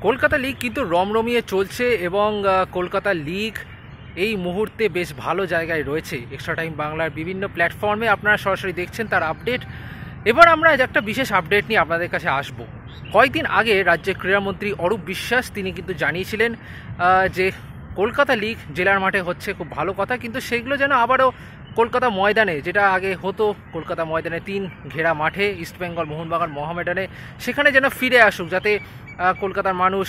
Kolkata league কিন্তু রমরমিয়ে চলছে এবং কলকাতা লিগ এই মুহূর্তে বেশ ভালো জায়গায় রয়েছে। এক্সট্রা টাইম বাংলার বিভিন্ন প্ল্যাটফর্মে আপনারা সরাসরি দেখছেন তার আপডেট। এবার আমরা একটা বিশেষ আপডেট নিয়ে আপনাদের কাছে আসব। কয়েকদিন আগে রাজ্যের ক্রীড়ামন্ত্রী অরূপ বিশ্বাস তিনি কিন্তু জানিয়েছিলেন যে কলকাতা লিগ জেলার মাঠে হচ্ছে, খুব ভালো কথা, কিন্তু সেগুলো যেন আবারও কলকাতা ময়দানে, যেটা আগে হতো কলকাতা ময়দানে 3 ঘেরা মাঠে ইস্টবেঙ্গল, মোহনবাগান, মোহামেডানে, সেখানে যেন ফিরে আসুক, যাতে কলকাতার মানুষ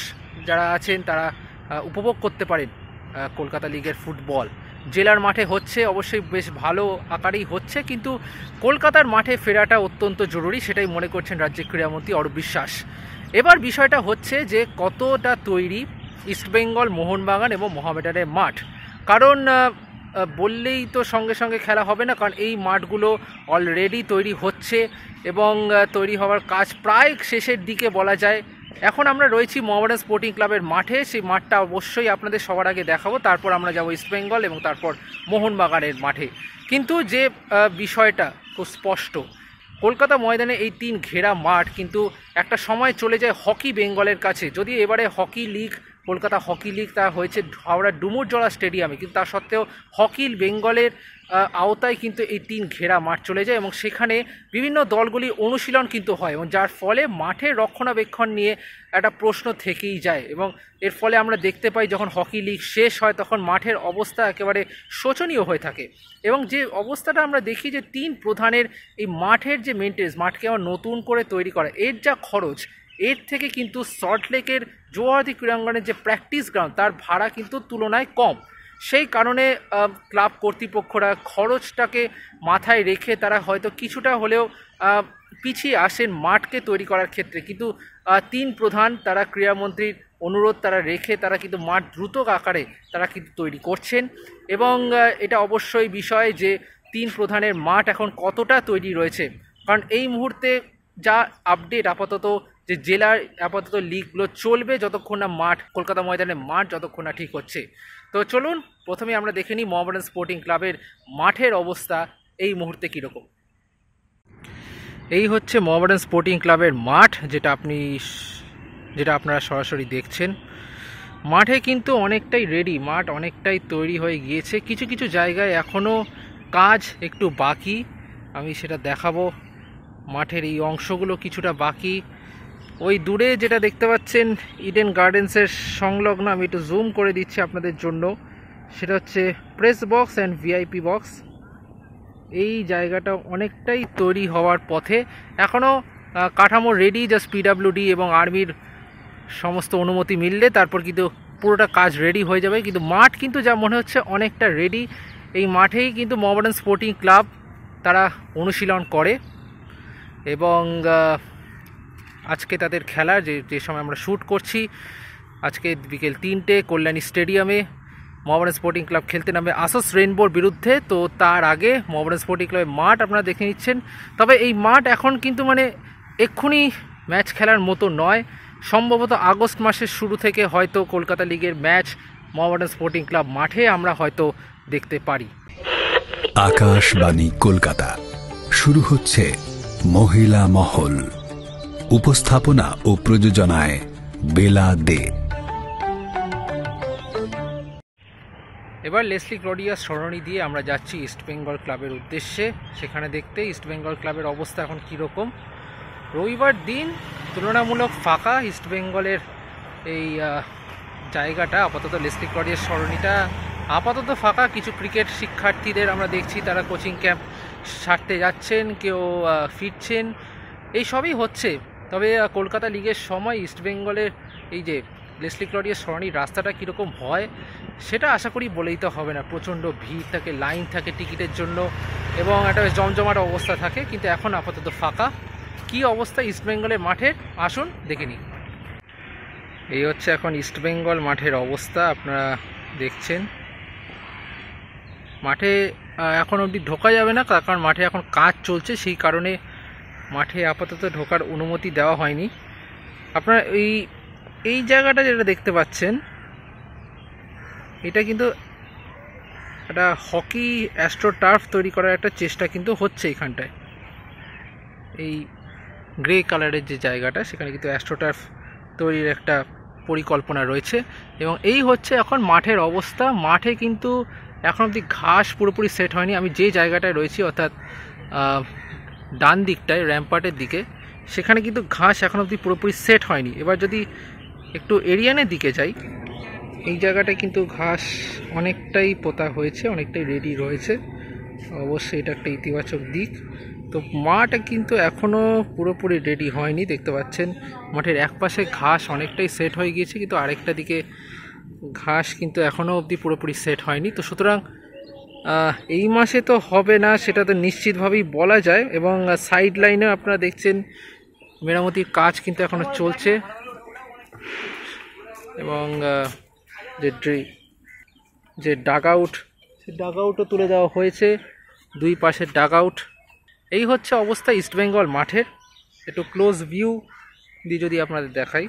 যারা আছেন তারা উপভোগ করতে পারেন কলকাতা লিগের ফুটবল। জেলার মাঠে হচ্ছে, অবশ্যই বেশ ভালো আকারেই হচ্ছে, কিন্তু কলকাতার মাঠে ফেরাটা অত্যন্ত জরুরি, সেটাই মনে করছেন রাজ্যের ক্রীড়ামন্ত্রী অরূপ বিশ্বাস। এবার বিষয়টা হচ্ছে যে কতটা তৈরি ইস্টবেঙ্গল, মোহনবাগান এবং মোহামেডানের মাঠ, কারণ বললেই তো সঙ্গে সঙ্গে খেলা হবে না, কারণ এই মাঠগুলো অলরেডি তৈরি হচ্ছে এবং তৈরি হওয়ার কাজ প্রায় শেষের দিকে বলা যায়। এখন আমরা রয়েছি মোহামেডান স্পোর্টিং ক্লাবের মাঠে, সেই মাঠটা অবশ্যই আপনাদের সবার আগে দেখাবো, তারপর আমরা যাব ইস্টবেঙ্গল এবং তারপর মোহনবাগানের মাঠে। কিন্তু যে বিষয়টা খুব স্পষ্ট, কলকাতা ময়দানে এই 3 ঘেরা মাঠ কিন্তু একটা সময় চলে যায় হকি বেঙ্গলের কাছে। যদি এবারে hockey league, Kolkata hockey league তা হয়েছে হাওড়ার ডুমুরজলা স্টেডিয়ামে, কিন্তু তা সত্ত্বেও হকি বেঙ্গলের আওতায় কিন্তু এই 3 ঘেরা মাঠ চলে যায় এবং সেখানে বিভিন্ন দলগুলি অনুশীলন কিন্তু হয়, এবং যার ফলে মাঠের রক্ষণাবেক্ষণ নিয়ে একটা প্রশ্ন থেকেই যায়। এবং এর ফলে আমরা দেখতে পাই যখন হকি লিগ শেষ হয় তখন মাঠের অবস্থা একেবারে শোচনীয় হয়ে থাকে। এবং যে অবস্থাটা আমরা দেখি যে 3 প্রধানের এই মাঠের যে মেনটেন্স, মাঠকে আবার নতুন করে তৈরি করা, এর যা খরচ, এর থেকে কিন্তু সল্টলেকের জওয়াহরলাল ক্রীড়াঙ্গনের যে প্র্যাকটিস গ্রাউন্ড তার ভাড়া কিন্তু তুলনায় কম। সেই কারণে ক্লাব কর্তৃপক্ষরা খরচটাকে মাথায় রেখে তারা হয়তো কিছুটা হলেও পিছিয়ে আসেন মাঠকে তৈরি করার ক্ষেত্রে, কিন্তু 3 প্রধান তারা ক্রীড়ামন্ত্রীর অনুরোধ তারা রেখে তারা কিন্তু মাঠ দ্রুত আকারে তারা কিন্তু তৈরি করছেন। এবং এটা অবশ্যই বিষয় যে 3 প্রধানের মাঠ এখন কতটা তৈরি রয়েছে, কারণ এই মুহূর্তে যা আপডেট আপাতত যে জেলার আপাতত লিগগুলো চলবে যতক্ষণ না মাঠ, কলকাতা ময়দানের মাঠ যতক্ষণ না ঠিক হচ্ছে। তো চলুন প্রথমে আমরা দেখে নিই মোহামেডান স্পোর্টিং ক্লাবের মাঠের অবস্থা এই মুহূর্তে কীরকম। এই হচ্ছে মোহামেডান স্পোর্টিং ক্লাবের মাঠ, যেটা আপনারা সরাসরি দেখছেন। মাঠে কিন্তু অনেকটাই রেডি, মাঠ অনেকটাই তৈরি হয়ে গিয়েছে। কিছু কিছু জায়গায় এখনও কাজ একটু বাকি, আমি সেটা দেখাবো। মাঠের এই অংশগুলো কিছুটা বাকি। ওই দূরে যেটা দেখতে পাচ্ছেন ইডেন গার্ডেন্সের সংলগ্ন, আমি একটু জুম করে দিচ্ছি আপনাদের জন্য, সেটা হচ্ছে press box and VIP box. এই জায়গাটা অনেকটাই তৈরি হওয়ার পথে, এখনও কাঠামো রেডি, জাস্ট পিডাব্লিউডি এবং আর্মির সমস্ত অনুমতি মিললে তারপর কিন্তু পুরোটা কাজ রেডি হয়ে যাবে। কিন্তু মাঠ কিন্তু যা মনে হচ্ছে অনেকটা রেডি। এই মাঠেই কিন্তু মোহামেডান স্পোর্টিং ক্লাব তারা অনুশীলন করে এবং আজকে তাদের খেলা যে সময় আমরা শ্যুট করছি, আজকে বিকেল 3টে কল্যাণী স্টেডিয়ামে মোহামেডান স্পোর্টিং ক্লাব খেলতে নামে আসস রেইনবোর বিরুদ্ধে। তো তার আগে মোহামেডান স্পোর্টিং ক্লাবের মাঠ আপনারা দেখে নিচ্ছেন। তবে এই মাঠ এখন কিন্তু মানে এক্ষুনি ম্যাচ খেলার মতো নয়, সম্ভবত আগস্ট মাসের শুরু থেকে হয়তো কলকাতা লিগের ম্যাচ মোহামেডান স্পোর্টিং ক্লাব মাঠে আমরা হয়তো দেখতে পারি। আকাশবাণী কলকাতা, শুরু হচ্ছে মহিলা মহল। উপস্থাপনা ও প্রযোজনায় বেলা দে। এবার লেসলি ক্লডিয়াস সরণি দিয়ে আমরা যাচ্ছি ইস্টবেঙ্গল ক্লাবের উদ্দেশ্যে, সেখানে দেখতে ইস্টবেঙ্গল ক্লাবের অবস্থা এখন কীরকম। রবিবার দিন তুলনামূলক ফাঁকা ইস্টবেঙ্গলের এই জায়গাটা, আপাতত লেসলি ক্লডিয়াস সরণিটা আপাতত ফাঁকা। কিছু ক্রিকেট শিক্ষার্থীদের আমরা দেখছি তারা কোচিং ক্যাম্প ছাড়তে যাচ্ছেন, কেউ ফিরছেন, এই সবই হচ্ছে। তবে কলকাতা লিগের সময় ইস্টবেঙ্গলের এই যে লেসলি ক্লডিয়াস সরণির রাস্তাটা কীরকম হয় সেটা আশা করি বলেই তো হবে না। প্রচণ্ড ভিড় থাকে, লাইন থাকে টিকিটের জন্য এবং একটা জমজমাট অবস্থা থাকে, কিন্তু এখন আপাতত ফাঁকা। কি অবস্থা ইস্টবেঙ্গলের মাঠের আসুন দেখে নিই। এই হচ্ছে এখন ইস্টবেঙ্গল মাঠের অবস্থা, আপনারা দেখছেন। মাঠে এখন অবধি ঢোকা যাবে না, কারণ মাঠে এখন কাজ চলছে, সেই কারণে মাঠে আপাতত ঢোকার অনুমতি দেওয়া হয়নি। আপনারা এই জায়গাটা যেটা দেখতে পাচ্ছেন, এটা কিন্তু একটা হকি অ্যাস্ট্রো টার্ফ তৈরি করার একটা চেষ্টা কিন্তু হচ্ছে এখানটায়। এই গ্রে কালারের যে জায়গাটা, সেখানে কিন্তু অ্যাস্ট্রো টার্ফ তৈরির একটা পরিকল্পনা রয়েছে। এবং এই হচ্ছে এখন মাঠের অবস্থা। মাঠে কিন্তু এখন অবধি ঘাস পুরোপুরি সেট হয়নি। আমি যে জায়গাটায় রয়েছি অর্থাৎ ডান দিকটায় র্যাম্পার্টের দিকে, সেখানে কিন্তু ঘাস এখন অবধি পুরোপুরি সেট হয়নি। এবার যদি একটু এরিয়ানের দিকে যাই, এই জায়গাটায় কিন্তু ঘাস অনেকটাই পোতা হয়েছে, অনেকটাই রেডি রয়েছে। অবশ্যই এটা একটা ইতিবাচক দিক। তো মাঠ কিন্তু এখনও পুরোপুরি রেডি হয়নি, দেখতে পাচ্ছেন মাঠের এক পাশে ঘাস অনেকটাই সেট হয়ে গিয়েছে, কিন্তু আরেকটা দিকে ঘাস কিন্তু এখনও অবধি পুরোপুরি সেট হয়নি। তো সুতরাং এই মাসে তো হবে না সেটা তো নিশ্চিতভাবেই বলা যায়। এবং সাইড লাইনে আপনারা দেখছেন মেরামতির কাজ কিন্তু এখনও চলছে। এবং যে ডাগ আউট, সে ডাগ আউটও তুলে দেওয়া হয়েছে, দুই পাশের ডাগ আউট। এই হচ্ছে অবস্থা ইস্টবেঙ্গল মাঠের। একটু ক্লোজ ভিউ দিয়ে যদি আপনাদের দেখাই,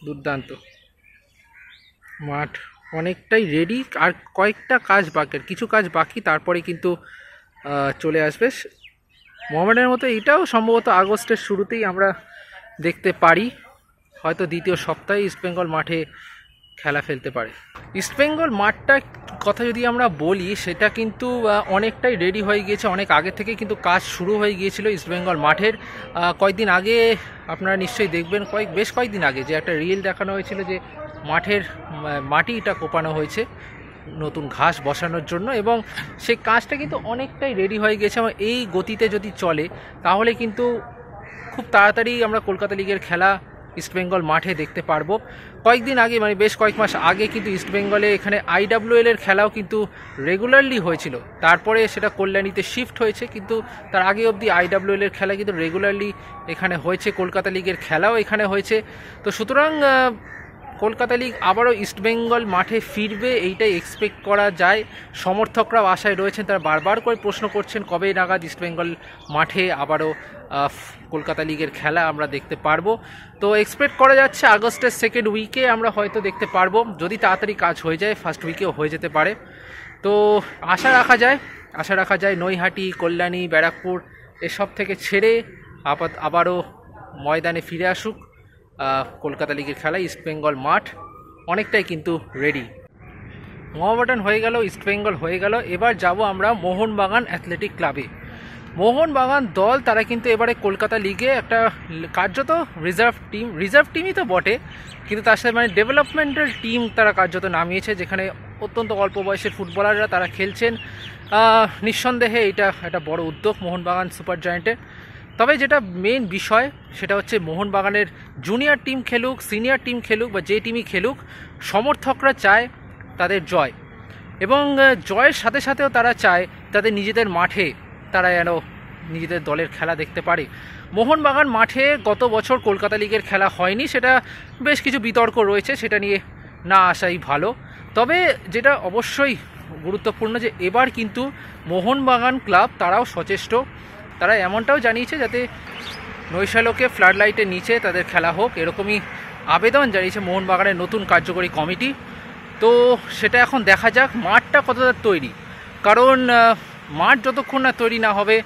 দুর্দান্ত মাঠ, অনেকটাই রেডি। আর কয়েকটা কাজ বাকি, কিছু কাজ বাকি, তারপরে কিন্তু চলে আসবে। মোহামেডানের মতো এটাও সম্ভবত আগস্টের শুরুতেই আমরা দেখতে পারি, হয়তো দ্বিতীয় সপ্তাহে ইস্টবেঙ্গল মাঠে খেলা ফেলতে পারে। ইস্টবেঙ্গল মাঠটার কথা যদি আমরা বলি, সেটা কিন্তু অনেকটাই রেডি হয়ে গিয়েছে, অনেক আগে থেকে কিন্তু কাজ শুরু হয়ে গিয়েছিল ইস্টবেঙ্গল মাঠের। কয়েকদিন আগে আপনারা নিশ্চয়ই দেখবেন, বেশ কয়েকদিন আগে যে একটা রিল দেখানো হয়েছিল যে মাঠের মাটিটা কোপানো হয়েছে নতুন ঘাস বসানোর জন্য, এবং সেই কাজটা কিন্তু অনেকটাই রেডি হয়ে গেছে। এবং এই গতিতে যদি চলে তাহলে কিন্তু খুব তাড়াতাড়ি আমরা কলকাতা লিগের খেলা ইস্টবেঙ্গল মাঠে দেখতে পারবো। কয়েকদিন আগে, মানে বেশ কয়েক মাস আগে কিন্তু ইস্টবেঙ্গলে এখানে IWL এর খেলাও কিন্তু রেগুলারলি হয়েছিল, তারপরে সেটা কল্যাণীতে শিফট হয়েছে, কিন্তু তার আগে অবধি IWL এর খেলা কিন্তু রেগুলারলি এখানে হয়েছে, কলকাতা লিগের খেলাও এখানে হয়েছে। তো সুতরাং কলকাতা লিগ আবারও ইস্টবেঙ্গল মাঠে ফিরবে এইটাই এক্সপেক্ট করা যায়। সমর্থকরাও আশায় রয়েছেন, তারা বারবার করে প্রশ্ন করছেন কবে নাগাদ ইস্টবেঙ্গল মাঠে আবারও কলকাতা লিগের খেলা আমরা দেখতে পারবো। তো এক্সপেক্ট করা যাচ্ছে আগস্টের সেকেন্ড উইকে আমরা হয়তো দেখতে পারবো, যদি তাড়াতাড়ি কাজ হয়ে যায় ফার্স্ট উইকেও হয়ে যেতে পারে। তো আশা রাখা যায় নৈহাটি, কল্যাণী, ব্যারাকপুর এসব থেকে ছেড়ে আবারও ময়দানে ফিরে আসুক কলকাতা লিগের খেলা। ইস্টবেঙ্গল মাঠ অনেকটাই কিন্তু রেডি। মোহামেডান হয়ে গেল, ইস্টবেঙ্গল হয়ে গেল, এবার যাব আমরা মোহনবাগান অ্যাথলেটিক ক্লাবে। মোহনবাগান দল তারা কিন্তু এবারে কলকাতা লিগে একটা কার্যত রিজার্ভ টিমই তো বটে, কিন্তু তার সাথে মানে ডেভেলপমেন্টাল টিম তারা কার্যত নামিয়েছে, যেখানে অত্যন্ত অল্প বয়সের ফুটবলাররা তারা খেলছেন। নিঃসন্দেহে এটা একটা বড় উদ্যোগ মোহনবাগান সুপার জায়েন্টের। তবে যেটা মেন বিষয় সেটা হচ্ছে মোহনবাগানের জুনিয়র টিম খেলুক, সিনিয়র টিম খেলুক বা যে টিমই খেলুক, সমর্থকরা চায় তাদের জয়, এবং জয়ের সাথে সাথেও তারা চায় তাদের নিজেদের মাঠে তারা যেন নিজেদের দলের খেলা দেখতে পারে। মোহনবাগান মাঠে গত বছর কলকাতা লিগের খেলা হয়নি, সেটা বেশ কিছু বিতর্ক রয়েছে, সেটা নিয়ে না আসাই ভালো। তবে যেটা অবশ্যই গুরুত্বপূর্ণ যে এবার কিন্তু মোহনবাগান ক্লাব তারাও সচেষ্ট, তারা এমনটাও জানিয়েছে যাতে নৈশালকে ফ্লাড লাইটের নিচে তাদের খেলা হোক, এরকমই আবেদন জানিয়েছে মোহনবাগানের নতুন কার্যকরী কমিটি। তো সেটা এখন দেখা যাক মাঠটা কতটা তৈরি, কারণ মাঠ যতক্ষণ না তৈরি না হবে,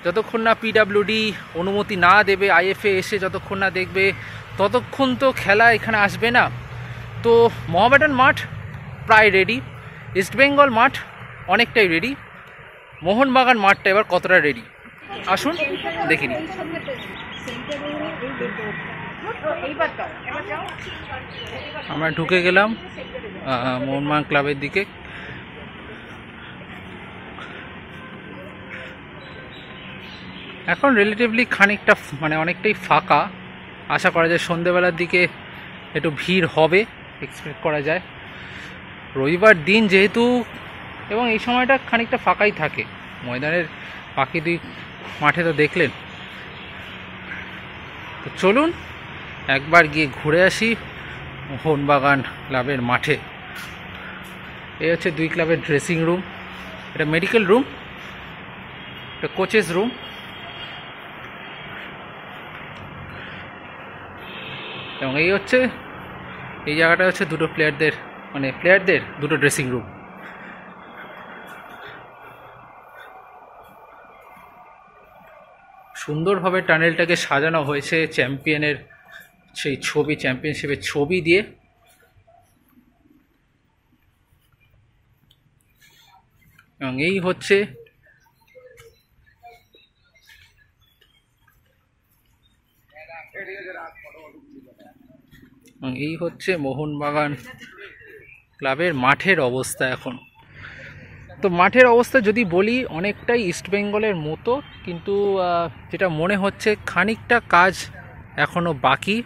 যতক্ষণ না PWD অনুমতি না দেবে, IFA এসে যতক্ষণ না দেখবে, ততক্ষণ তো খেলা এখানে আসবে না। তো মোহামেডান মাঠ প্রায় রেডি, ইস্টবেঙ্গল মাঠ অনেকটাই রেডি, মোহনবাগান মাঠটা এবার কতটা রেডি আসুন দেখে নিই। আমরা ঢুকে গেলাম মোহনবাগান ক্লাবের দিকে। এখন রিলেটিভলি খানিকটা মানে অনেকটাই ফাঁকা, আশা করা যায় সন্ধ্যেবেলার দিকে একটু ভিড় হবে, এক্সপেক্ট করা যায় রবিবার দিন যেহেতু, এবং এই সময়টা খানিকটা ফাঁকাই থাকে। ময়দানের বাকি দুই মাঠে তো দেখলেন। তো চলুন একবার গিয়ে ঘুরে আসি মোহনবাগান ক্লাবের মাঠে। এই হচ্ছে দুই ক্লাবের ড্রেসিং রুম, এটা মেডিকেল রুম, এটা কোচেস রুম। এবং এই জায়গাটা হচ্ছে দুটো প্লেয়ারদের দুটো ড্রেসিং রুম। সুন্দরভাবে টানেলটাকে সাজানো হয়েছে চ্যাম্পিয়নের সেই ছবি, চ্যাম্পিয়নশিপের ছবি দিয়ে। এবং এই হচ্ছে মোহনবাগান ক্লাবের মাঠের অবস্থা এখন। তো মাঠের অবস্থা যদি বলি, অনেকটাই ইস্টবেঙ্গলের মতো, কিন্তু যেটা মনে হচ্ছে খানিকটা কাজ এখনও বাকি।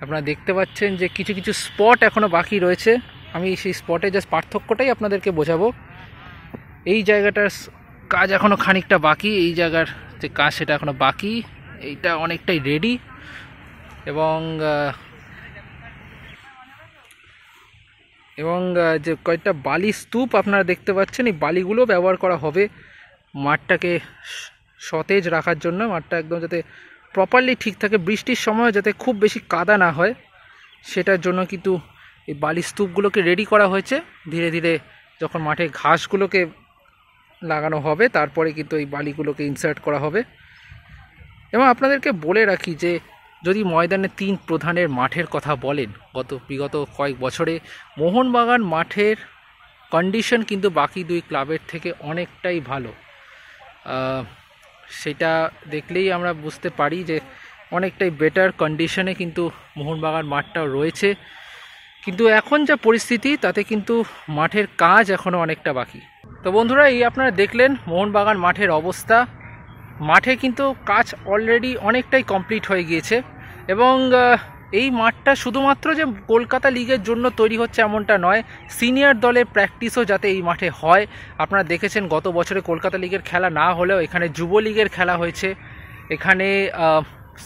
আপনারা দেখতে পাচ্ছেন যে কিছু কিছু স্পট এখনও বাকি রয়েছে। আমি সেই স্পটে জাস্ট পার্থক্যটাই আপনাদেরকে বোঝাবো। এই জায়গাটার কাজ এখনও খানিকটা বাকি, এই জায়গার যে কাজ সেটা এখনও বাকি। এইটা অনেকটাই রেডি। এবং যে কয়েকটা বালি স্তূপ আপনারা দেখতে পাচ্ছেন, এই বালিগুলো ব্যবহার করা হবে মাঠটাকে সতেজ রাখার জন্য। মাঠটা একদম যাতে প্রপারলি ঠিক থাকে, বৃষ্টির সময় যাতে খুব বেশি কাদা না হয়, সেটার জন্য কিন্তু এই বালি স্তূপগুলোকে রেডি করা হয়েছে। ধীরে ধীরে যখন মাঠে ঘাসগুলোকে লাগানো হবে, তারপরে কিন্তু এই বালিগুলোকে ইনসার্ট করা হবে। এবং আপনাদেরকে বলে রাখি যে যদি ময়দানে 3 প্রধানের মাঠের কথা বলেন, বিগত কয়েক বছরে মোহনবাগান মাঠের কন্ডিশন কিন্তু বাকি 2 ক্লাবের থেকে অনেকটাই ভালো। সেটা দেখলেই আমরা বুঝতে পারি যে অনেকটাই বেটার কন্ডিশনে কিন্তু মোহনবাগান মাঠটাও রয়েছে। কিন্তু এখন যা পরিস্থিতি, তাতে কিন্তু মাঠের কাজ এখনও অনেকটা বাকি। তো বন্ধুরা, এই আপনারা দেখলেন মোহনবাগান মাঠের অবস্থা। মাঠে কিন্তু কাজ অলরেডি অনেকটাই কমপ্লিট হয়ে গিয়েছে। এবং এই মাঠটা শুধুমাত্র যে কলকাতা লিগের জন্য তৈরি হচ্ছে এমনটা নয়, সিনিয়র দলের প্র্যাকটিসও যাতে এই মাঠে হয়। আপনারা দেখেছেন গত বছরে কলকাতা লিগের খেলা না হলেও এখানে যুব লিগের খেলা হয়েছে। এখানে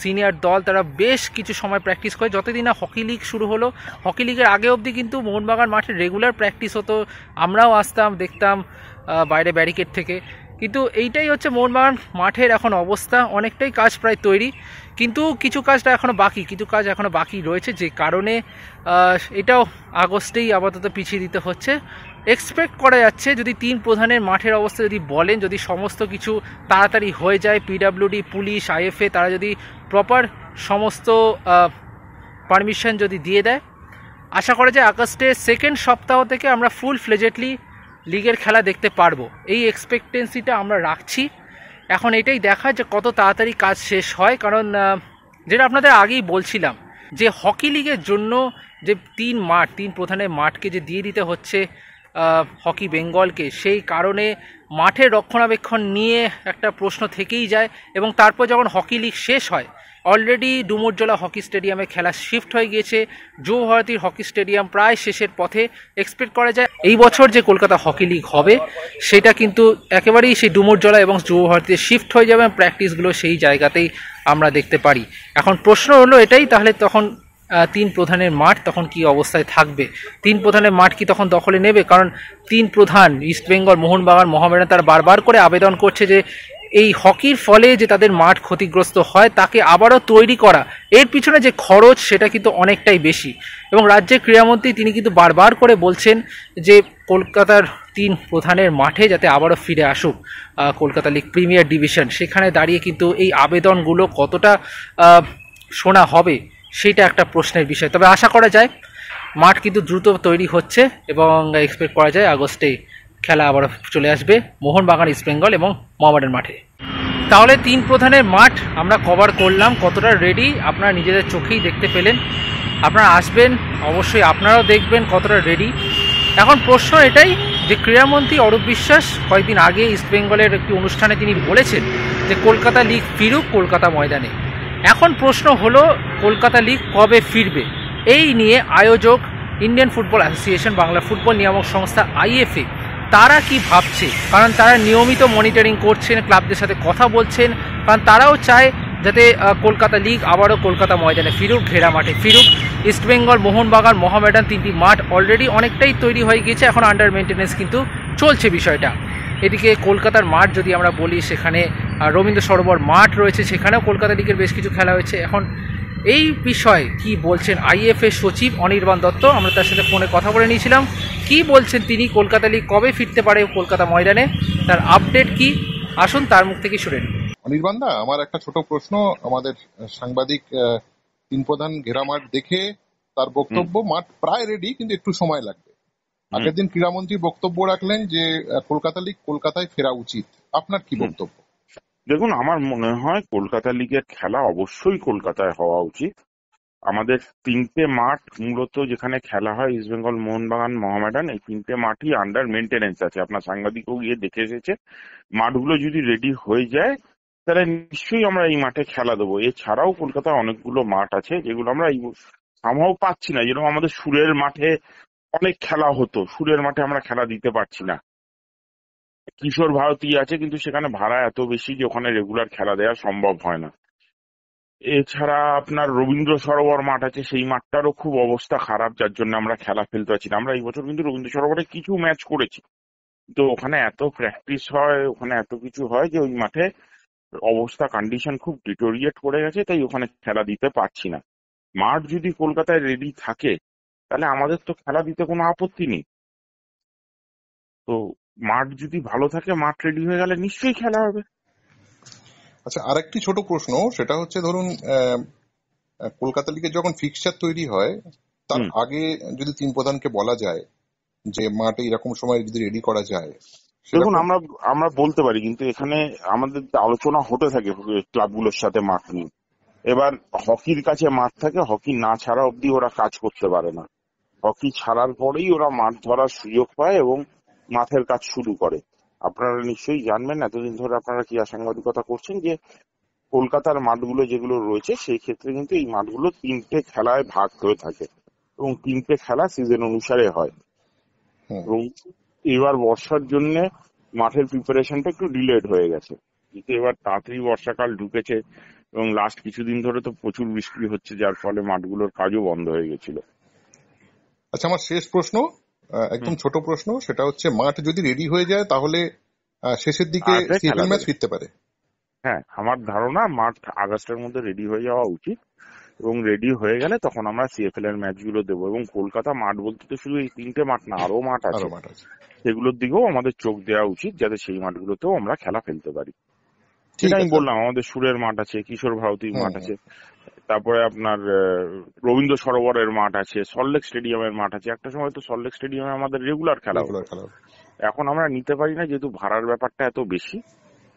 সিনিয়র দল তারা বেশ কিছু সময় প্র্যাকটিস করে, যতদিন না হকি লিগ শুরু হলো। হকি লিগের আগে অবধি কিন্তু মোহনবাগান মাঠে রেগুলার প্র্যাকটিস হতো, আমরাও আসতাম, দেখতাম বাইরে ব্যারিকেড থেকে। কিন্তু এইটাই হচ্ছে মোহনবাগান মাঠের এখন অবস্থা। অনেকটাই কাজ প্রায় তৈরি, কিন্তু কিছু কাজটা এখনও বাকি রয়েছে, যে কারণে এটাও আগস্টেই আপাতত পিছিয়ে দিতে হচ্ছে। এক্সপেক্ট করা যাচ্ছে যদি 3 প্রধানের মাঠের অবস্থা যদি বলেন, যদি সমস্ত কিছু তাড়াতাড়ি হয়ে যায়, পিডাব্লিউডি, পুলিশ, আইএফএ তারা যদি প্রপার সমস্ত পারমিশন যদি দিয়ে দেয়, আশা করা যায় আগস্টের 2nd সপ্তাহ থেকে আমরা ফুল ফ্লেজেডলি লিগের খেলা দেখতে পারবো। এই এক্সপেকটেন্সিটা আমরা রাখছি। এখন এটাই দেখা যে কত তাড়াতাড়ি কাজ শেষ হয়। কারণ যেটা আপনাদের আগেই বলছিলাম, যে হকি লিগের জন্য যে 3 প্রধানের মাঠকে যে দিয়ে দিতে হচ্ছে হকি বেঙ্গলকে, সেই কারণে মাঠের রক্ষণাবেক্ষণ নিয়ে একটা প্রশ্ন থেকেই যায়। এবং তারপর যখন হকি লিগ শেষ হয়, অলরেডি ডুমুরজলা হকি স্টেডিয়ামে খেলা শিফট হয়ে গিয়েছে। যুব ভারতীর হকি স্টেডিয়াম প্রায় শেষের পথে। এক্সপেক্ট করা যায় এই বছর যে কলকাতা হকি লিগ হবে, সেটা কিন্তু একেবারেই সেই ডুমুরজলা এবং যুব ভারতীতে শিফট হয়ে যাবে। প্র্যাকটিসগুলো সেই জায়গাতেই আমরা দেখতে পারি। এখন প্রশ্ন হলো এটাই, তাহলে তখন 3 প্রধানের মাঠ তখন কি অবস্থায় থাকবে? 3 প্রধানের মাঠ কি তখন দখলে নেবে? কারণ 3 প্রধান ইস্টবেঙ্গল, মোহনবাগান, মোহামেডান তারা বারবার করে আবেদন করছে যে এই হকির ফলে যে তাদের মাঠ ক্ষতিগ্রস্ত হয়, তাকে আবারও তৈরি করা, এর পিছনে যে খরচ সেটা কিন্তু অনেকটাই বেশি। এবং রাজ্যের ক্রীড়ামন্ত্রী তিনি কিন্তু বারবার করে বলছেন যে কলকাতার 3 প্রধানের মাঠে যাতে আবারও ফিরে আসুক কলকাতা লিগ প্রিমিয়ার ডিভিশন। সেখানে দাঁড়িয়ে কিন্তু এই আবেদনগুলো কতটা শোনা হবে, সেটা একটা প্রশ্নের বিষয়। তবে আশা করা যায় মাঠ কিন্তু দ্রুত তৈরি হচ্ছে এবং এক্সপেক্ট করা যায় আগস্টে খেলা আবার চলে আসবে মোহনবাগান, ইস্টবেঙ্গল এবং মোহামেডান মাঠে। তাহলে 3 প্রধানের মাঠ আমরা কভার করলাম। কতটা রেডি আপনারা নিজেদের চোখেই দেখতে পেলেন। আপনারা আসবেন, অবশ্যই আপনারাও দেখবেন কতটা রেডি। এখন প্রশ্ন এটাই যে ক্রীড়ামন্ত্রী অরূপ বিশ্বাস কয়েকদিন আগে ইস্টবেঙ্গলের একটি অনুষ্ঠানে তিনি বলেছেন যে কলকাতা লিগ ফিরুক কলকাতা ময়দানে। এখন প্রশ্ন হলো কলকাতা লিগ কবে ফিরবে? এই নিয়ে আয়োজক Indian football association, Bangla football নিয়ামক সংস্থা আইএফএ, তারা কি ভাবছে? কারণ তারা নিয়মিত মনিটরিং করছেন, ক্লাবদের সাথে কথা বলছেন, কারণ তারাও চায় যাতে কলকাতা লিগ আবারও কলকাতা ময়দানে ফিরুক, ঘেরা মাঠে ফিরুক। ইস্টবেঙ্গল, মোহনবাগান, মোহামেডান 3টি মাঠ অলরেডি অনেকটাই তৈরি হয়ে গিয়েছে, এখন আন্ডার মেনটেন্যান্স কিন্তু চলছে বিষয়টা। এদিকে কলকাতার মাঠ যদি আমরা বলি, সেখানে রবীন্দ্র সরোবর মাঠ রয়েছে, সেখানেও কলকাতা লিগের বেশ কিছু খেলা হয়েছে। এখন এই বিষয়ে কি বলছেন আইএফএ সচিব অনির্বাণ দত্ত? আমরা তার সাথে ফোনে কথা বলে নিয়েছিলাম। কি বলছেন তিনি, কলকাতা লিগ কবে ফিরতে পারে কলকাতা ময়দানে, তার আপডেট কি, আসুন তার মুখ থেকে শুনে নিন। অনির্বাণ দা, আমার একটা ছোট প্রশ্ন আমাদের সাংবাদিক তিন প্রধান ঘেরা মাঠ দেখে তার বক্তব্য মাঠ প্রায় রেডি, কিন্তু একটু সময় লাগবে। আগের দিন ক্রীড়ামন্ত্রী বক্তব্য রাখলেন যে কলকাতা লিগ কলকাতায় ফেরা উচিত। আপনার কি বক্তব্য? দেখুন, আমার মনে হয় কলকাতা লিগের খেলা অবশ্যই কলকাতায় হওয়া উচিত। আমাদের তিনটে মাঠ মূলত যেখানে খেলা হয়, ইস্ট বেঙ্গল, মোহনবাগান, মোহামেডান, এই তিনটে মাঠই আন্ডার মেনটেনেন্স আছে। আপনার সাংবাদিকও গিয়ে দেখে এসেছে। মাঠগুলো যদি রেডি হয়ে যায় তাহলে নিশ্চয়ই আমরা এই মাঠে খেলা দেবো। এছাড়াও কলকাতায় অনেকগুলো মাঠ আছে যেগুলো আমরা এই সামহাও পাচ্ছি না। যেরকম আমাদের সুরের মাঠে অনেক খেলা হতো, সুরের মাঠে আমরা খেলা দিতে পারছি না। কিশোর ভারতী আছে, কিন্তু সেখানে ভাড়া এত বেশি যে ওখানে রেগুলার খেলা দেওয়া সম্ভব হয় না। এছাড়া আপনার রবীন্দ্র সরোবর মাঠ আছে, সেই মাঠটারও খুব অবস্থা খারাপ, যার জন্য আমরা খেলা ফেলতে পারছি না। আমরা এই বছর কিন্তু রবীন্দ্র সরোবরে কিছু ম্যাচ করেছি, তো ওখানে এত প্র্যাকটিস হয়, ওখানে এত কিছু হয় যে ওই মাঠে অবস্থা কন্ডিশন খুব ডিটোরিয়েট করে গেছে, তাই ওখানে খেলা দিতে পারছি না। মাঠ যদি কলকাতায় রেডি থাকে তাহলে আমাদের তো খেলা দিতে কোনো আপত্তি নেই। তো মাঠ যদি ভালো থাকে, মাঠ রেডি হয়ে গেলে নিশ্চয়ই খেলা হবে। আচ্ছা, আরেকটি ছোট প্রশ্ন, সেটা হচ্ছে ধরুন কলকাতা লিগের যখন ফিক্সচার তৈরি হয় তার আগে যদি তিন প্রধানকে বলা যায় যে মাঠে এরকম সময় যদি রেডি করা যায়, দেখুন আমরা বলতে পারি, কিন্তু এখানে আমাদের আলোচনা হতে থাকে ক্লাবগুলোর সাথে মাঠ নিয়ে। এবার হকির কাছে মাঠ থাকে, হকি না ছাড়া অব্দি ওরা কাজ করতে পারে না। হকি ছাড়ার পরেই ওরা মাঠ ধরার সুযোগ পায় এবং মাঠের কাজ শুরু করে। আপনারা নিশ্চয়ই জানবেন, এতদিন ধরে আপনারা কি সাংবাদিকতা করছেন, যে কলকাতার মাঠগুলো যেগুলো রয়েছে সেই ক্ষেত্রে কিন্তু এই মাঠগুলো তিনটে খেলায় ভাগ হয়ে থাকে এবং তিনটে খেলা সিজন অনুসারে হয়। এবং এবার বর্ষার জন্য মাঠের প্রিপারেশনটা একটু ডিলেড হয়ে গেছে, কিন্তু এবার তাড়াতাড়ি বর্ষাকাল ঢুকেছে এবং লাস্ট কিছুদিন ধরে তো প্রচুর বৃষ্টি হচ্ছে, যার ফলে মাঠগুলোর কাজও বন্ধ হয়ে গেছিল। আচ্ছা, আমার শেষ প্রশ্ন, একদম ছোট প্রশ্ন, সেটা হচ্ছে মাঠ যদি রেডি হয়ে যায় তাহলে শেষের দিকে সিএফএল ম্যাচ ফিরতে পারে? হ্যাঁ, আমার ধারণা মাঠ আগস্টের মধ্যে রেডি হয়ে যাওয়া উচিত এবং রেডি হয়ে গেলে তখন আমরা সিএফএল এর ম্যাচগুলো দেবো। এবং কলকাতা মাঠ বলতে তো শুধু এই তিনটে মাঠ না, আরো মাঠ আছে, সেগুলোর দিকেও আমাদের চোখ দেওয়া উচিত, যাতে সেই মাঠগুলোতেও আমরা খেলা ফেলতে পারি। সেটা আমি বললাম, আমাদের সুরের মাঠ আছে, কিশোর ভারতীর মাঠ আছে, তারপরে আপনার রবীন্দ্র সরোবরের মাঠ আছে, সল্টলেক স্টেডিয়ামের মাঠ আছে। একটা সময় তো সল্টলেক স্টেডিয়ামে আমাদের রেগুলার খেলা হতো, এখন আমরা নিতে পারি না, যেহেতু ভাড়ার ব্যাপারটা এত বেশি,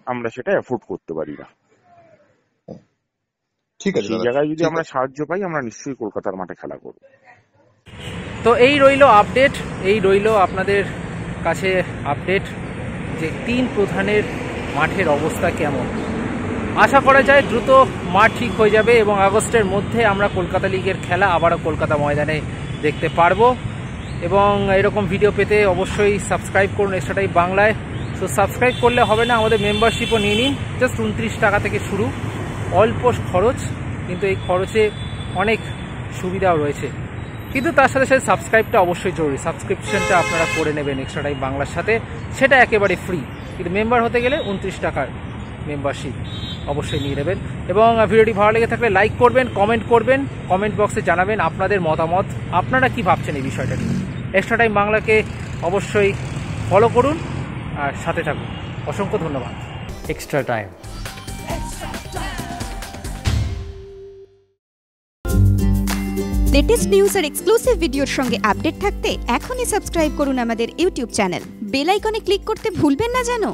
আমরা সেটা এফোর্ড করতে পারি না। ঠিক আছে, সেই জায়গায় যদি আমরা সাহায্য পাই, আমরা নিশ্চয়ই কলকাতার মাঠে খেলা করব। তো এই রইল আপডেট, এই রইল আপনাদের কাছে আপডেট যে তিন প্রধানের মাঠের অবস্থা কেমন। আশা করা যায় দ্রুত মাঠ ঠিক হয়ে যাবে এবং আগস্টের মধ্যে আমরা কলকাতা লিগের খেলা আবারও কলকাতা ময়দানে দেখতে পারবো। এবং এরকম ভিডিও পেতে অবশ্যই সাবস্ক্রাইব করুন এক্সট্রা টাইম বাংলায়। তো সাবস্ক্রাইব করলে হবে না, আমাদের মেম্বারশিপও নিয়ে নিন, জাস্ট 29 টাকা থেকে শুরু, অল্প খরচ, কিন্তু এই খরচে অনেক সুবিধাও রয়েছে। কিন্তু তার সাথে সাথে সাবস্ক্রাইবটা অবশ্যই জরুরি, সাবস্ক্রিপশনটা আপনারা করে নেবেন এক্সট্রা টাইম বাংলার সাথে, সেটা একেবারে ফ্রি। কিন্তু মেম্বার হতে গেলে 29 টাকার মেম্বারশিপ অবশ্যই নিয়ে নেবেন। এবং ভিডিওটি ভালো লেগে থাকলে লাইক করবেন, কমেন্ট করবেন, কমেন্ট বক্সে জানাবেন আপনাদের মতামত, আপনারা কি ভাবছেন এই বিষয়টা নিয়ে। এক্সট্রা টাইম বাংলাকে অবশ্যই ফলো করুন আর সাথে থাকুন। অসংখ্য ধন্যবাদ। Extra time. লেটেস্ট নিউজ আর এক্সক্লুসিভ ভিডিওর সঙ্গে আপডেট থাকতে এখনই সাবস্ক্রাইব করুন আমাদের ইউটিউব চ্যানেল। বেল আইকনে ক্লিক করতে ভুলবেন না যেন।